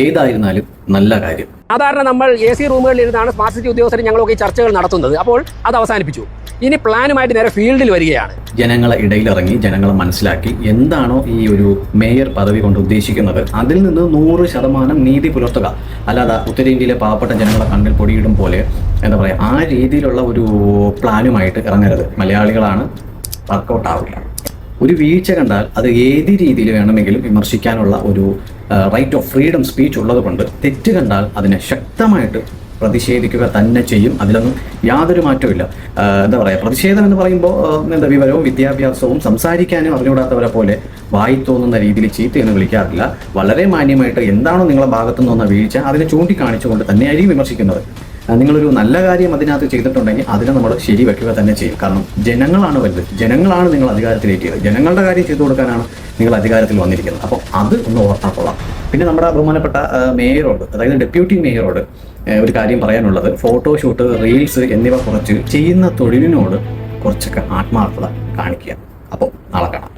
ഏതായിരുന്നാലും നല്ല കാര്യം. സാധാരണ നമ്മൾ AC റൂമുകളിൽ ഇരുന്നാണ് സ്മാർട്ട് സിറ്റി ഉദ്യോഗസ്ഥർ ഞങ്ങളൊക്കെ ഈ ചർച്ചകൾ നടത്തുന്നത്. അപ്പോൾ അത് അവസാനിപ്പിച്ചു. ഇനി പ്ലാനുമായിട്ട് നേരെ ഫീൽഡിൽ വരികയാണ്. ജനങ്ങളെ ഇടയിലിറങ്ങി ജനങ്ങളെ മനസ്സിലാക്കി എന്താണോ ഈ ഒരു മേയർ പദവി കൊണ്ട് ഉദ്ദേശിക്കുന്നത് അതിൽ നിന്ന് 100% നീതി പുലർത്തുക. അല്ലാതെ ഉത്തരേന്ത്യയിലെ പാവപ്പെട്ട ജനങ്ങളെ കണ്ണിൽ പൊടിയിടും പോലെ എന്താ പറയുക, ആ രീതിയിലുള്ള ഒരു പ്ലാനുമായിട്ട് ഇറങ്ങരുത്. മലയാളികളാണ്, വർക്കൗട്ട് ആവില്ല. ഒരു വീഴ്ച കണ്ടാൽ അത് ഏത് രീതിയിൽ വേണമെങ്കിലും വിമർശിക്കാനുള്ള ഒരു റൈറ്റ് ഓഫ് ഫ്രീഡം സ്പീച്ച് ഉള്ളത് കൊണ്ട് തെറ്റ് കണ്ടാൽ അതിനെ ശക്തമായിട്ട് പ്രതിഷേധിക്കുക തന്നെ ചെയ്യും. അതിലൊന്നും യാതൊരു മാറ്റവും എന്താ പറയുക, പ്രതിഷേധം എന്ന് പറയുമ്പോൾ എന്താ വിവരവും വിദ്യാഭ്യാസവും സംസാരിക്കാനും അറിഞ്ഞുകൂടാത്തവരെ പോലെ വായി തോന്നുന്ന രീതിയിൽ ചീത്തയൊന്നും വിളിക്കാറില്ല. വളരെ മാന്യമായിട്ട് എന്താണോ നിങ്ങളുടെ ഭാഗത്തു നിന്ന വീഴ്ച അതിനെ ചൂണ്ടിക്കാണിച്ചുകൊണ്ട് തന്നെയായിരിക്കും വിമർശിക്കുന്നത്. നിങ്ങളൊരു നല്ല കാര്യം അതിനകത്ത് ചെയ്തിട്ടുണ്ടെങ്കിൽ അതിനെ നമ്മൾ ശരിവെക്കുക തന്നെ ചെയ്യും. കാരണം ജനങ്ങളാണ് വലുത്, ജനങ്ങളാണ് നിങ്ങൾ അധികാരത്തിലേറ്റിയത്, ജനങ്ങളുടെ കാര്യം ചെയ്തു കൊടുക്കാനാണ് നിങ്ങൾ അധികാരത്തിൽ വന്നിരിക്കുന്നത്. അപ്പോൾ അത് ഒന്ന് ഓർത്താൽ കൊള്ളാം. പിന്നെ നമ്മുടെ ബഹുമാനപ്പെട്ട മേയറോട്, അതായത് ഡെപ്യൂട്ടി മേയറോട് ഒരു കാര്യം പറയാനുള്ളത്, ഫോട്ടോഷൂട്ട്, റീൽസ് എന്നിവ കുറച്ച് ചെയ്യുന്ന തൊഴിലിനോട് കുറച്ചൊക്കെ ആത്മാർത്ഥത കാണിക്കുക. അപ്പോൾ നാളെ കാണാം.